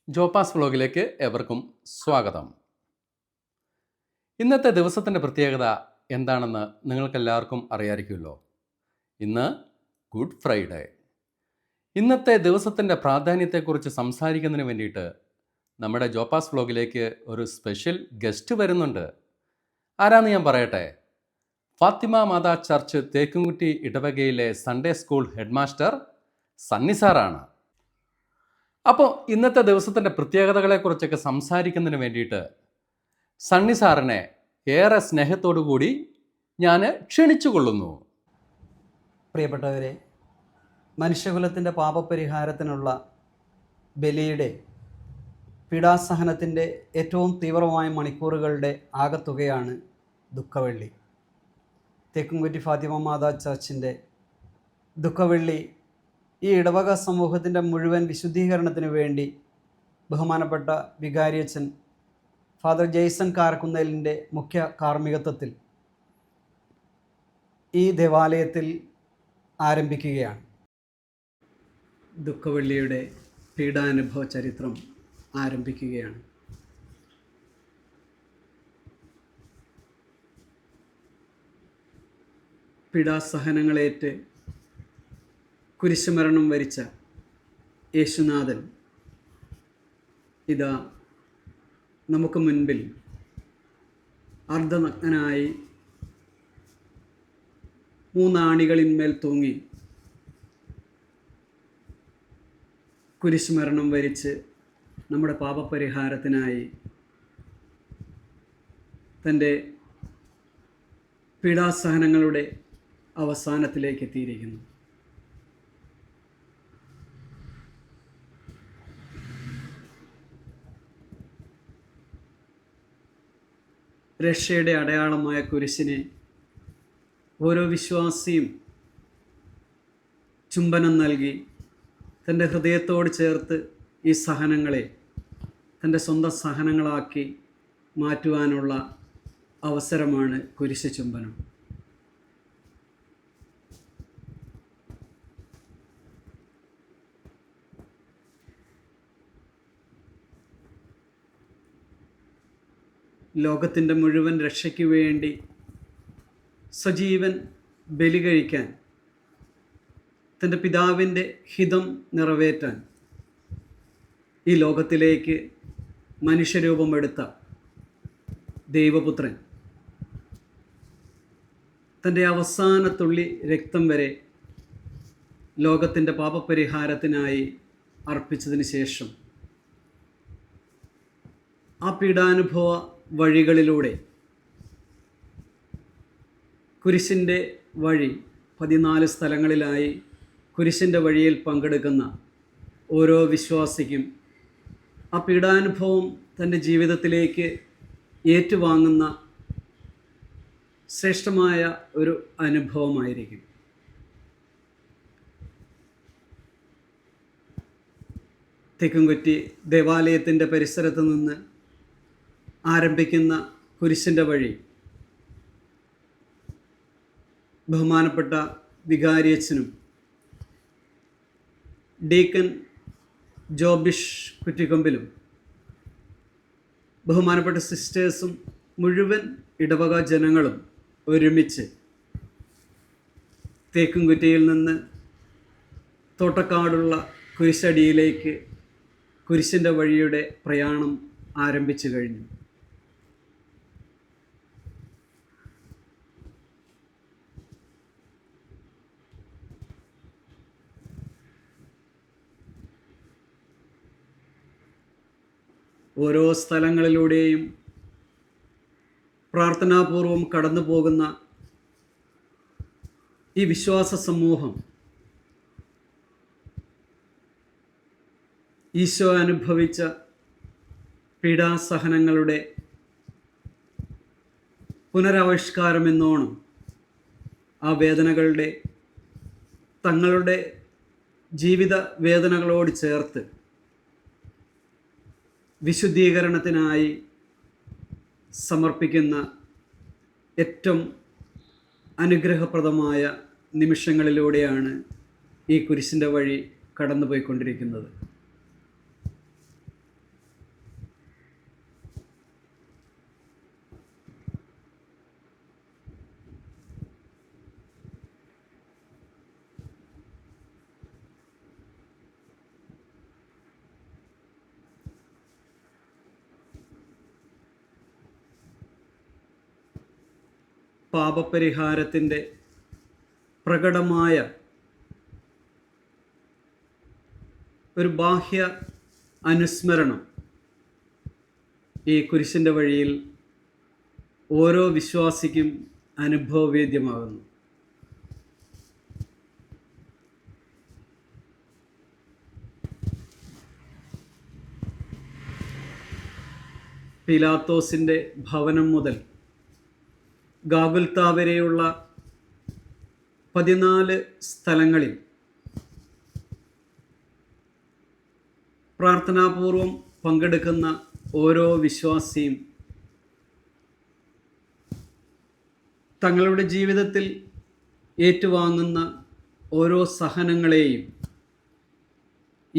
ജോപ്പാസ് വ്ലോഗിലേക്ക് എവർക്കും സ്വാഗതം. ഇന്നത്തെ ദിവസത്തിൻ്റെ പ്രത്യേകത എന്താണെന്ന് നിങ്ങൾക്കെല്ലാവർക്കും അറിയാമായിരിക്കുമല്ലോ. ഇന്ന് ഗുഡ് ഫ്രൈഡേ. ഇന്നത്തെ ദിവസത്തിൻ്റെ പ്രാധാന്യത്തെക്കുറിച്ച് സംസാരിക്കുന്നതിന് വേണ്ടിയിട്ട് നമ്മുടെ ജോപ്പാസ് വ്ലോഗിലേക്ക് ഒരു സ്പെഷ്യൽ ഗസ്റ്റ് വരുന്നുണ്ട്. ആരാന്ന് ഞാൻ പറയട്ടെ. ഫാത്തിമ മാതാ ചർച്ച് തേക്കുംകുറ്റി ഇടവകയിലെ Sunday school head master Sunny സാറാണ്. അപ്പോൾ ഇന്നത്തെ ദിവസത്തിൻ്റെ പ്രത്യേകതകളെക്കുറിച്ചൊക്കെ സംസാരിക്കുന്നതിന് വേണ്ടിയിട്ട് സണ്ണി സാറിനെ ഏറെ സ്നേഹത്തോടു കൂടി ഞാൻ ക്ഷണിച്ചു കൊള്ളുന്നു. പ്രിയപ്പെട്ടവരെ, മനുഷ്യകുലത്തിൻ്റെ പാപപരിഹാരത്തിനുള്ള ബലിയുടെ പീഡാസഹനത്തിൻ്റെ ഏറ്റവും തീവ്രമായ മണിക്കൂറുകളുടെ ആകത്തുകയാണ് ദുഃഖവെള്ളി. തേക്കുംകുറ്റി ഫാത്തിമ മാതാ ചർച്ചിൻ്റെ ദുഃഖവെള്ളി ഈ ഇടവക സമൂഹത്തിൻ്റെ മുഴുവൻ വിശുദ്ധീകരണത്തിനു വേണ്ടി ബഹുമാനപ്പെട്ട വികാരിയച്ഛൻ ഫാദർ ജെയ്സൺ കാരക്കുന്നേലിൻ്റെ മുഖ്യ കാർമ്മികത്വത്തിൽ ഈ ദേവാലയത്തിൽ ആരംഭിക്കുകയാണ്. ദുഃഖവെള്ളിയുടെ പീഡാനുഭവ ചരിത്രം ആരംഭിക്കുകയാണ്. പീഡാസഹനങ്ങളേറ്റ് കുരിശുമരണം വരിച്ച യേശുനാഥൻ ഇതാ നമുക്ക് മുൻപിൽ അർദ്ധനഗ്നനായി മൂന്നാണികളിന്മേൽ തൂങ്ങി കുരിശുമരണം വരിച്ച് നമ്മുടെ പാപപരിഹാരത്തിനായി തൻ്റെ പീഡാസഹനങ്ങളുടെ അവസാനത്തിലേക്ക് എത്തിയിരിക്കുന്നു. രക്ഷയുടെ അടയാളമായ കുരിശിനെ ഓരോ വിശ്വാസിയും ചുംബനം നൽകി തൻ്റെ ഹൃദയത്തോട് ചേർത്ത് ഈ സഹനങ്ങളെ തൻ്റെ സ്വന്തം സഹനങ്ങളാക്കി മാറ്റുവാനുള്ള അവസരമാണ് കുരിശ് ചുംബനം. ലോകത്തിൻ്റെ മുഴുവൻ രക്ഷയ്ക്ക് വേണ്ടി സജീവൻ ബലി കഴിക്കാൻ, തൻ്റെ പിതാവിൻ്റെ ഹിതം നിറവേറ്റാൻ ഈ ലോകത്തിലേക്ക് മനുഷ്യരൂപമെടുത്ത ദൈവപുത്രൻ തൻ്റെ അവസാന തുള്ളി രക്തം വരെ ലോകത്തിൻ്റെ പാപപരിഹാരത്തിനായി അർപ്പിച്ചതിന് ശേഷം ആ പീഡാനുഭവ വഴികളിലൂടെ കുരിശിൻ്റെ വഴി 14 സ്ഥലങ്ങളിലായി കുരിശിൻ്റെ വഴിയിൽ പങ്കെടുക്കുന്ന ഓരോ വിശ്വാസിക്കും ആ പീഡാനുഭവം തൻ്റെ ജീവിതത്തിലേക്ക് ഏറ്റുവാങ്ങുന്ന ശ്രേഷ്ഠമായ ഒരു അനുഭവമായിരിക്കും. തേക്കുംകുറ്റി ദേവാലയത്തിൻ്റെ പരിസരത്ത് നിന്ന് ആരംഭിക്കുന്ന കുരിശിൻ്റെ വഴി ബഹുമാനപ്പെട്ട വികാരിയച്ഛനും ഡീക്കൻ ജോബിഷ് കുറ്റിക്കൊമ്പിലും ബഹുമാനപ്പെട്ട സിസ്റ്റേഴ്സും മുഴുവൻ ഇടവക ജനങ്ങളും ഒരുമിച്ച് തേക്കുംകുറ്റിയിൽ നിന്ന് തോട്ടക്കാടുള്ള കുരിശടിയിലേക്ക് കുരിശിൻ്റെ വഴിയുടെ പ്രയാണം ആരംഭിച്ചു കഴിഞ്ഞു. ഓരോ സ്ഥലങ്ങളിലൂടെയും പ്രാർത്ഥനാപൂർവം കടന്നു പോകുന്ന ഈ വിശ്വാസ സമൂഹം ഈശോ അനുഭവിച്ച പീഡാസഹനങ്ങളുടെ പുനരാവിഷ്കാരമെന്നോണം ആ വേദനകളുടെ തങ്ങളുടെ ജീവിത വേദനകളോട് ചേർത്ത് വിശുദ്ധീകരണത്തിനായി സമർപ്പിക്കുന്ന ഏറ്റവും അനുഗ്രഹപ്രദമായ നിമിഷങ്ങളിലൂടെയാണ് ഈ കുരിശിൻ്റെ വഴി കടന്നുപോയിക്കൊണ്ടിരിക്കുന്നത്. പാപപരിഹാരത്തിൻ്റെ പ്രകടമായ ഒരു ബാഹ്യ അനുസ്മരണം ഈ കുരിശിൻ്റെ വഴിയിൽ ഓരോ വിശ്വാസിക്കും അനുഭവവേദ്യമാകുന്നു. പിലാത്തോസിൻ്റെ ഭവനം മുതൽ ഗാഗുൽത്ത വരെയുള്ള 14 സ്ഥലങ്ങളിൽ പ്രാർത്ഥനാപൂർവം പങ്കെടുക്കുന്ന ഓരോ വിശ്വാസിയും തങ്ങളുടെ ജീവിതത്തിൽ ഏറ്റുവാങ്ങുന്ന ഓരോ സഹനങ്ങളെയും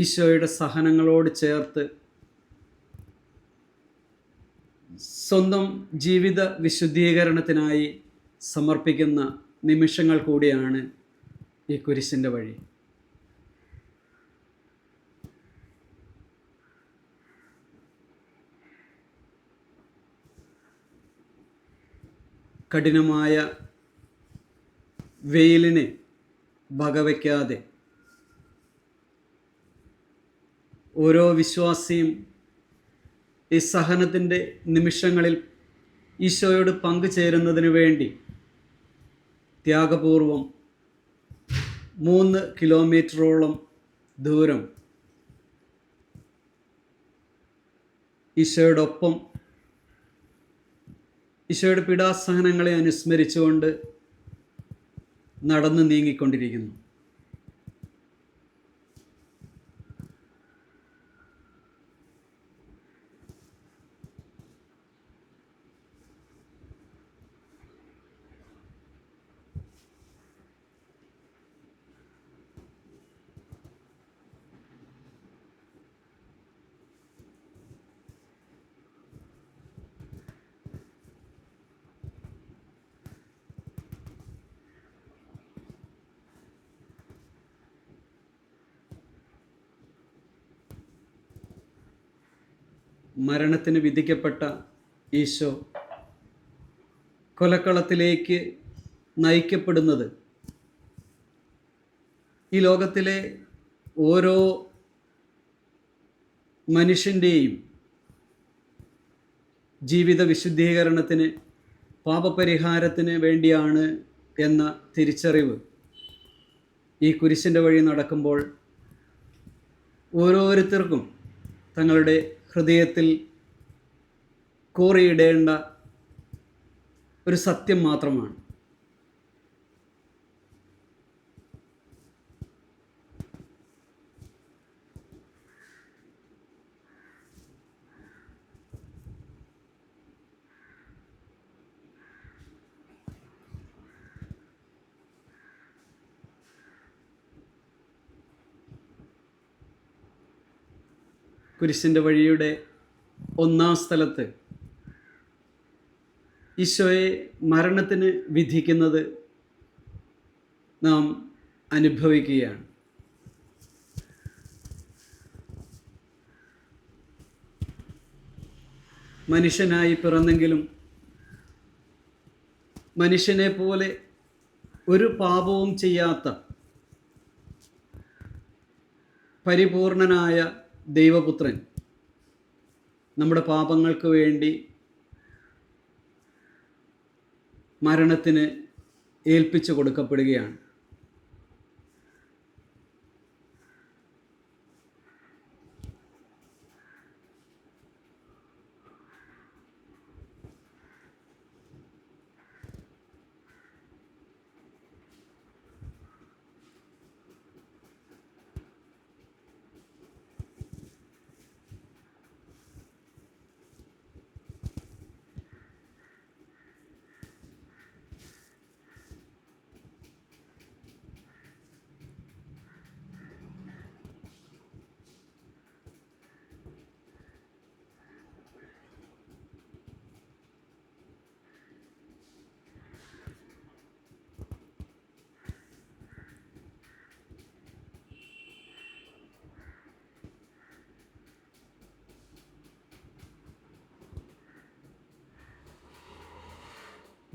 ഈശോയുടെ സഹനങ്ങളോട് ചേർത്ത് സ്വന്തം ജീവിത വിശുദ്ധീകരണത്തിനായി സമർപ്പിക്കുന്ന നിമിഷങ്ങൾ കൂടിയാണ് ഈ കുരിശിൻ്റെ വഴി. കഠിനമായ വെയിലിനെ വകവയ്ക്കാതെ ഓരോ വിശ്വാസിയും ഈ സഹനത്തിൻ്റെ നിമിഷങ്ങളിൽ ഈശോയോട് പങ്കുചേരുന്നതിന് വേണ്ടി ത്യാഗപൂർവം 3 കിലോമീറ്ററോളം ദൂരം ഈശോയോടൊപ്പം ഈശോയുടെ പീഡാസഹനങ്ങളെ അനുസ്മരിച്ചുകൊണ്ട് നടന്നു നീങ്ങിക്കൊണ്ടിരിക്കുന്നു. മരണത്തിന് വിധിക്കപ്പെട്ട ഈശോ കൊലക്കളത്തിലേക്ക് നയിക്കപ്പെടുന്നത് ഈ ലോകത്തിലെ ഓരോ മനുഷ്യൻ്റെയും ജീവിത വിശുദ്ധീകരണത്തിന്, പാപപരിഹാരത്തിന് വേണ്ടിയാണ് എന്ന തിരിച്ചറിവ് ഈ കുരിശിൻ്റെ വഴി നടക്കുമ്പോൾ ഓരോരുത്തർക്കും തങ്ങളുടെ ഹൃദയത്തിൽ കോറിയിടേണ്ട ഒരു സത്യം മാത്രമാണ്. കുരിശിൻ്റെ വഴിയുടെ 1-ാം സ്ഥലത്ത് ഈശോയെ മരണത്തിന് വിധിക്കുന്നത് നാം അനുഭവിക്കുകയാണ്. മനുഷ്യനായി പിറന്നെങ്കിലും മനുഷ്യനെ പോലെ ഒരു പാപവും ചെയ്യാത്ത പരിപൂർണനായ ദൈവപുത്രൻ നമ്മുടെ പാപങ്ങൾക്ക് വേണ്ടി മരണത്തിന് ഏൽപ്പിച്ചു കൊടുക്കപ്പെടുകയാണ്.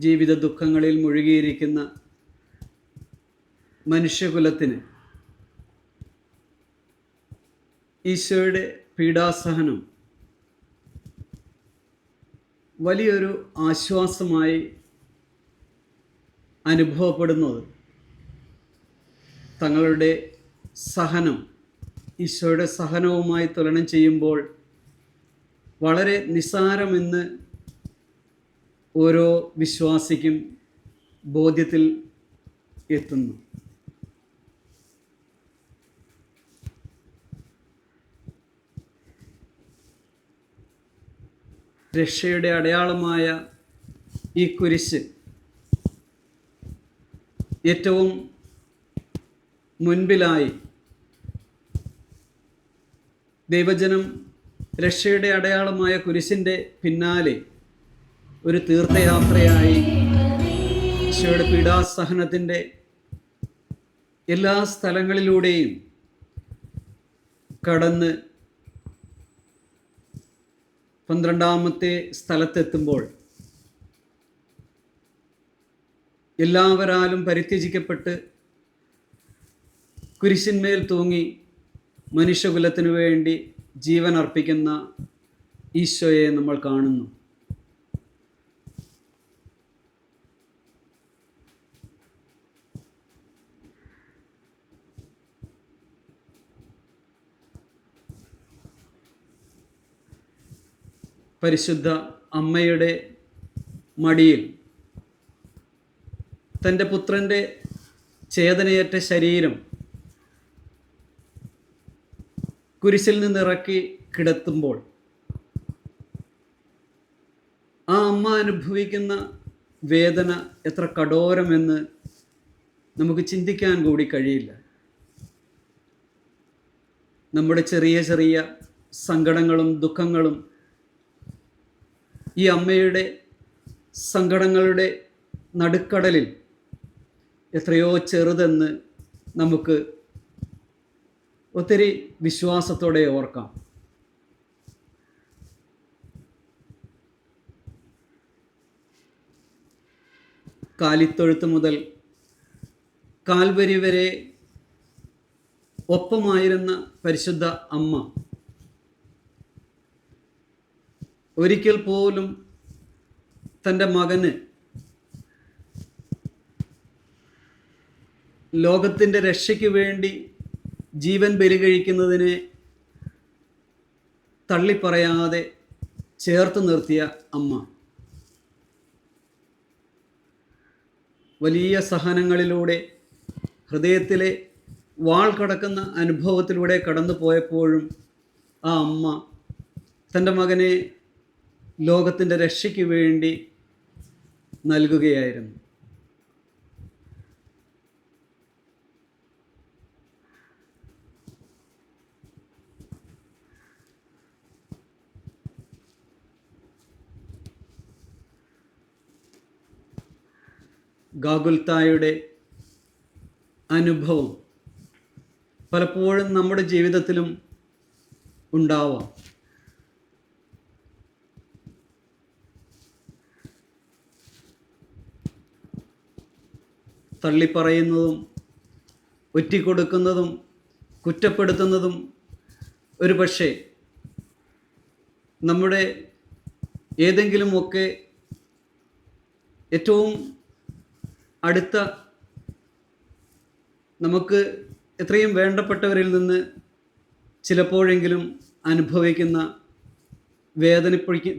ജീവിത ദുഃഖങ്ങളിൽ മുഴുകിയിരിക്കുന്ന മനുഷ്യകുലത്തിന് ഈശോയുടെ പീഡാസഹനം വലിയൊരു ആശ്വാസമായി അനുഭവപ്പെടുന്നത് തങ്ങളുടെ സഹനം ഈശോയുടെ സഹനവുമായി തുലനം ചെയ്യുമ്പോൾ വളരെ നിസ്സാരമെന്ന് ഓരോ വിശ്വാസിക്കും ബോധ്യത്തിൽ എത്തുന്നു. രക്ഷയുടെ അടയാളമായ ഈ കുരിശ് ഏറ്റവും മുൻപിലായി ദൈവജനം രക്ഷയുടെ അടയാളമായ കുരിശിൻ്റെ പിന്നാലെ ഒരു തീർത്ഥയാത്രയായി ഈശോയുടെ പീഡാസഹനത്തിൻ്റെ എല്ലാ സ്ഥലങ്ങളിലൂടെയും കടന്ന് 12ാമത്തെ സ്ഥലത്തെത്തുമ്പോൾ എല്ലാവരാലും പരിത്യജിക്കപ്പെട്ട് കുരിശിന്മേൽ തൂങ്ങി മനുഷ്യകുലത്തിനു വേണ്ടി ജീവൻ അർപ്പിക്കുന്ന ഈശോയെ നമ്മൾ കാണുന്നു. പരിശുദ്ധ അമ്മയുടെ മടിയിൽ തൻ്റെ പുത്രൻ്റെ ചേതനയേറ്റ ശരീരം കുരിശിൽ നിന്നിറക്കി കിടത്തുമ്പോൾ ആ അമ്മ അനുഭവിക്കുന്ന വേദന എത്ര കഠോരമെന്ന് നമുക്ക് ചിന്തിക്കാൻ കൂടി കഴിയില്ല. നമ്മുടെ ചെറിയ ചെറിയ സങ്കടങ്ങളും ദുഃഖങ്ങളും ഈ അമ്മയുടെ സങ്കടങ്ങളുടെ നടുക്കടലിൽ എത്രയോ ചെറുതെന്ന് നമുക്ക് ഒത്തിരി വിശ്വാസത്തോടെ ഓർക്കാം. കാലിത്തൊഴുത്ത് മുതൽ കാൽവരി വരെ ഒപ്പമായിരുന്ന പരിശുദ്ധ അമ്മ ഒരിക്കൽ പോലും തൻ്റെ മകന് ലോകത്തിൻ്റെ രക്ഷയ്ക്ക് വേണ്ടി ജീവൻ ബലികഴിക്കുന്നതിനെ തള്ളിപ്പറയാതെ ചേർത്ത് നിർത്തിയ അമ്മ വലിയ സഹനങ്ങളിലൂടെ ഹൃദയത്തിലെ വാൾ കടക്കുന്ന അനുഭവത്തിലൂടെ കടന്നു പോയപ്പോഴും ആ അമ്മ തൻ്റെ മകനെ ലോകത്തിൻ്റെ രക്ഷയ്ക്ക് വേണ്ടി നൽകുകയായിരുന്നു. ഗാഗുൽത്തായുടെ അനുഭവം പലപ്പോഴും നമ്മുടെ ജീവിതത്തിലും ഉണ്ടാവാം. തള്ളിപ്പറയുന്നതും ഒറ്റിക്കൊടുക്കുന്നതും കുറ്റപ്പെടുത്തുന്നതും ഒരു പക്ഷേ നമ്മുടെ ഏതെങ്കിലുമൊക്കെ ഏറ്റവും അടുത്ത നമുക്ക് എത്രയും വേണ്ടപ്പെട്ടവരിൽ നിന്ന് ചിലപ്പോഴെങ്കിലും അനുഭവിക്കുന്ന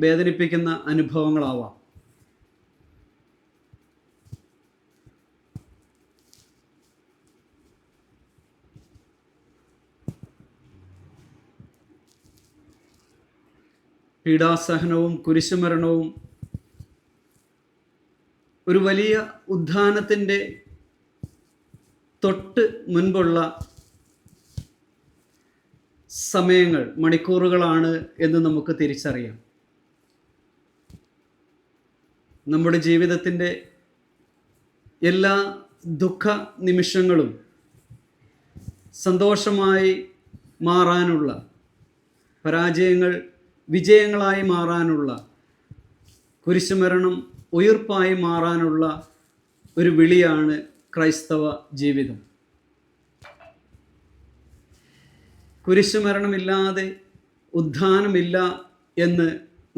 വേദനിപ്പിക്കുന്ന അനുഭവങ്ങളാവാം. പീഡാസഹനവും കുരിശുമരണവും ഒരു വലിയ ഉത്ഥാനത്തിൻ്റെ തൊട്ട് മുൻപുള്ള സമയങ്ങൾ, മണിക്കൂറുകളാണ് എന്ന് നമുക്ക് തിരിച്ചറിയാം. നമ്മുടെ ജീവിതത്തിൻ്റെ എല്ലാ ദുഃഖ നിമിഷങ്ങളും സന്തോഷമായി മാറാനുള്ള, പരാജയങ്ങൾ വിജയങ്ങളായി മാറാനുള്ള, കുരിശുമരണം ഉയിർപ്പായി മാറാനുള്ള ഒരു വിളിയാണ് ക്രൈസ്തവ ജീവിതം. കുരിശുമരണമില്ലാതെ ഉദ്ധാനമില്ല എന്ന്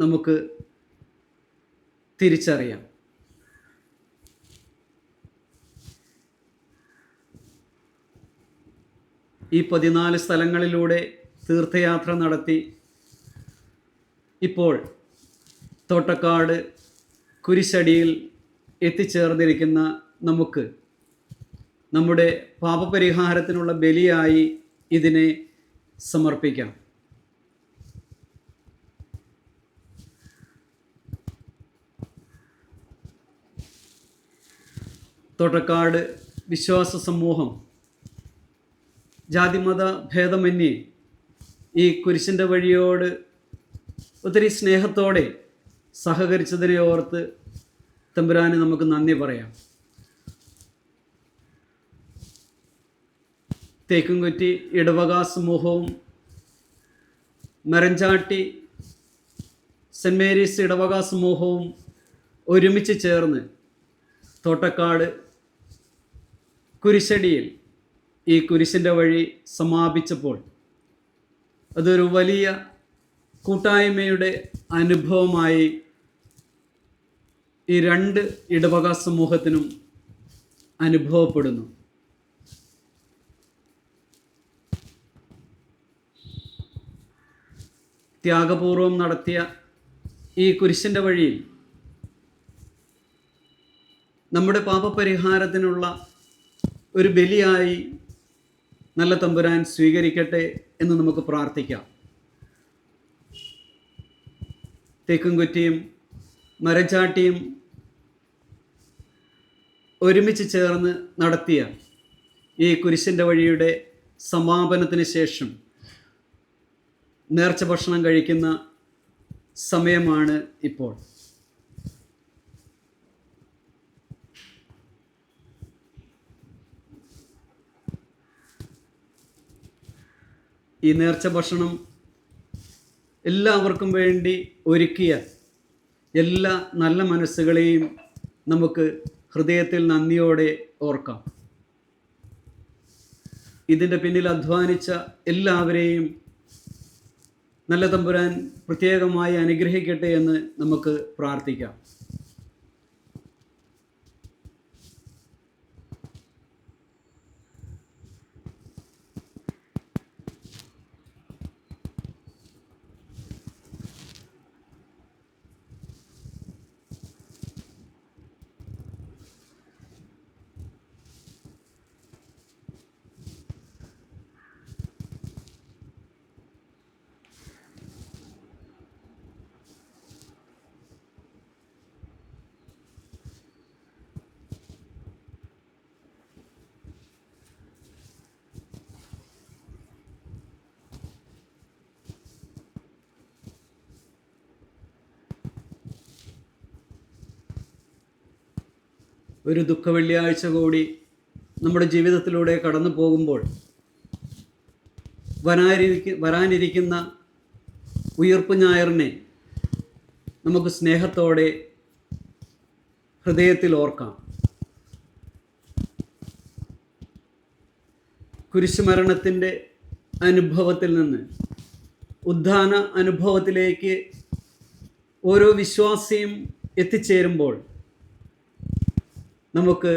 നമുക്ക് തിരിച്ചറിയാം. ഈ 14 സ്ഥലങ്ങളിലൂടെ തീർത്ഥയാത്ര നടത്തി ഇപ്പോൾ തോട്ടക്കാട് കുരിശടിയിൽ എത്തിച്ചേർന്നിരിക്കുന്ന നമുക്ക് നമ്മുടെ പാപപരിഹാരത്തിനുള്ള ബലിയായി ഇതിനെ സമർപ്പിക്കാം. തോട്ടക്കാട് വിശ്വാസ സമൂഹം ജാതിമത ഭേദമന്യേ ഈ കുരിശിൻ്റെ വഴിയോട് ഒത്തിരി സ്നേഹത്തോടെ സഹകരിച്ചതിനെ ഓർത്ത് തമ്പുരാന് നമുക്ക് നന്ദി പറയാം. തേക്കുംകുറ്റി ഇടവക സമൂഹവും മരഞ്ചാട്ടി സെൻറ് മേരീസ് ഇടവക സമൂഹവും ഒരുമിച്ച് ചേർന്ന് തോട്ടക്കാട് കുരിശടിയിൽ ഈ കുരിശിൻ്റെ വഴി സമാപിച്ചപ്പോൾ അതൊരു വലിയ കൂട്ടായ്മയുടെ അനുഭവമായി ഈ 2 ഇടവക സമൂഹത്തിനും അനുഭവപ്പെടുന്നു. ത്യാഗപൂർവം നടത്തിയ ഈ കുരിശിൻ്റെ വഴിയിൽ നമ്മുടെ പാപപരിഹാരത്തിനുള്ള ഒരു ബലിയായി നല്ല തമ്പുരാൻ സ്വീകരിക്കട്ടെ എന്ന് നമുക്ക് പ്രാർത്ഥിക്കാം. തേക്കുംകുറ്റിയും മരച്ചാട്ടിയും ഒരുമിച്ച് ചേർന്ന് നടത്തിയ ഈ കുരിശിൻ്റെ വഴിയുടെ സമാപനത്തിന് ശേഷം നേർച്ച ഭക്ഷണം കഴിക്കുന്ന സമയമാണ് ഇപ്പോൾ. ഈ നേർച്ച ഭക്ഷണം എല്ലാവർക്കും വേണ്ടി ഒരുക്കിയ എല്ലാ നല്ല മനസ്സുകളെയും നമുക്ക് ഹൃദയത്തിൽ നന്ദിയോടെ ഓർക്കാം. ഇതിൻ്റെ പിന്നിൽ അധ്വാനിച്ച എല്ലാവരെയും നല്ല തമ്പുരാൻ പ്രത്യേകമായി അനുഗ്രഹിക്കട്ടെ എന്ന് നമുക്ക് പ്രാർത്ഥിക്കാം. ഒരു ദുഃഖ വെള്ളിയാഴ്ച കൂടി നമ്മുടെ ജീവിതത്തിലൂടെ കടന്നു പോകുമ്പോൾ വരാനിരിക്കുന്ന ഉയിർപ്പ് ഞായറിനെ നമുക്ക് സ്നേഹത്തോടെ ഹൃദയത്തിൽ ഓർക്കാം. കുരിശുമരണത്തിൻ്റെ അനുഭവത്തിൽ നിന്ന് ഉദ്ധാന അനുഭവത്തിലേക്ക് ഓരോ വിശ്വാസിയും എത്തിച്ചേരുമ്പോൾ നമുക്ക്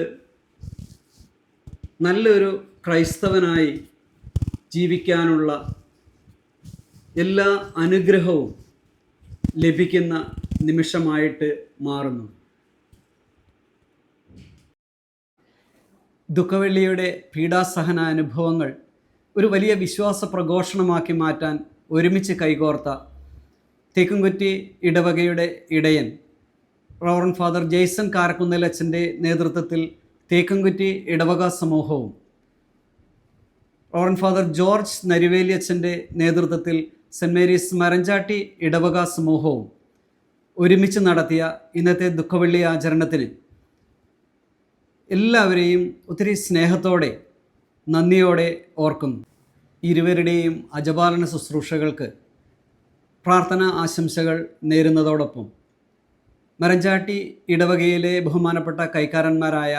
നല്ലൊരു ക്രൈസ്തവനായി ജീവിക്കാനുള്ള എല്ലാ അനുഗ്രഹവും ലഭിക്കുന്ന നിമിഷമായിട്ട് മാറുന്നു. ദുഃഖവെള്ളിയുടെ പീഡാസഹന അനുഭവങ്ങൾ ഒരു വലിയ വിശ്വാസ പ്രഘോഷണമാക്കി മാറ്റാൻ ഒരുമിച്ച് കൈകോർത്ത തേക്കുംകുറ്റി ഇടവകയുടെ ഇടയൻ റവറൻ ഫാദർ ജെയ്സൺ കാരക്കുന്നേലച്ഛൻ്റെ നേതൃത്വത്തിൽ തേക്കുംകുറ്റി ഇടവക സമൂഹവും റവറൻ ഫാദർ ജോർജ് നരിവേലി അച്ഛൻ്റെ നേതൃത്വത്തിൽ സെൻറ് മേരീസ് മരഞ്ചാട്ടി ഇടവക സമൂഹവും ഒരുമിച്ച് നടത്തിയ ഇന്നത്തെ ദുഃഖവെള്ളി ആചരണത്തിന് എല്ലാവരെയും ഒത്തിരി സ്നേഹത്തോടെ നന്ദിയോടെ ഓർക്കുന്നു. ഇരുവരുടെയും അജപാലന ശുശ്രൂഷകൾക്ക് പ്രാർത്ഥന ആശംസകൾ നേരുന്നതോടൊപ്പം മരഞ്ചാട്ടി ഇടവകയിലെ ബഹുമാനപ്പെട്ട കൈക്കാരന്മാരായ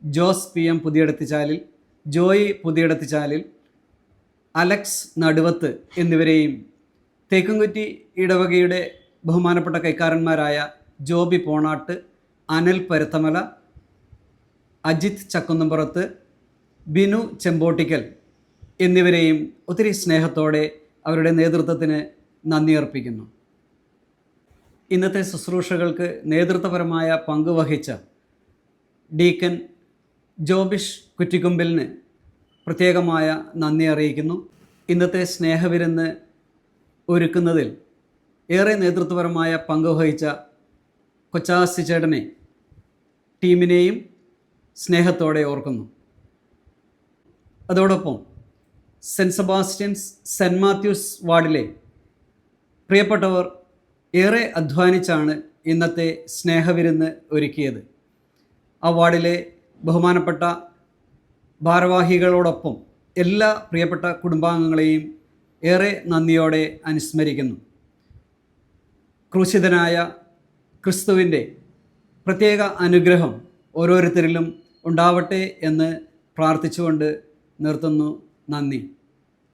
ജോസ് PM പുതിയടത്തിച്ചാലിൽ, ജോയി പുതിയടത്തിച്ചാലിൽ, അലക്സ് നടുവത്ത് എന്നിവരെയും തേക്കുംകുറ്റി ഇടവകയുടെ ബഹുമാനപ്പെട്ട കൈക്കാരന്മാരായ ജോബി പോണാട്ട്, അനിൽ പരുത്തമല, അജിത് ചക്കുന്നമ്പുറത്ത്, ബിനു ചെമ്പോട്ടിക്കൽ എന്നിവരെയും ഒത്തിരി സ്നേഹത്തോടെ അവരുടെ നേതൃത്വത്തിന് നന്ദി അർപ്പിക്കുന്നു. ഇന്നത്തെ ശുശ്രൂഷകൾക്ക് നേതൃത്വപരമായ പങ്കുവഹിച്ച ഡീക്കൻ ജോബിഷ് കുറ്റിക്കുമ്പിലിന് പ്രത്യേകമായ നന്ദി അറിയിക്കുന്നു. ഇന്നത്തെ സ്നേഹവിരുന്ന് ഒരുക്കുന്നതിൽ ഏറെ നേതൃത്വപരമായ പങ്കുവഹിച്ച കൊച്ചാസി ചേട്ടനെ, ടീമിനെയും സ്നേഹത്തോടെ ഓർക്കുന്നു. അതോടൊപ്പം സെൻറ്റ് സെബാസ്റ്റ്യൻസ്, സെൻറ്റ് മാത്യൂസ് വാർഡിലെ പ്രിയപ്പെട്ടവർ ഏറെ അധ്വാനിച്ചാണ് ഇന്നത്തെ സ്നേഹവിരുന്ന് ഒരുക്കിയത്. ആ വാർഡിലെ ബഹുമാനപ്പെട്ട ഭാരവാഹികളോടൊപ്പം എല്ലാ പ്രിയപ്പെട്ട കുടുംബാംഗങ്ങളെയും ഏറെ നന്ദിയോടെ അനുസ്മരിക്കുന്നു. ക്രൂശിതനായ ക്രിസ്തുവിൻ്റെ പ്രത്യേക അനുഗ്രഹം ഓരോരുത്തരിലും ഉണ്ടാവട്ടെ എന്ന് പ്രാർത്ഥിച്ചുകൊണ്ട് നിർത്തുന്നു. നന്ദി.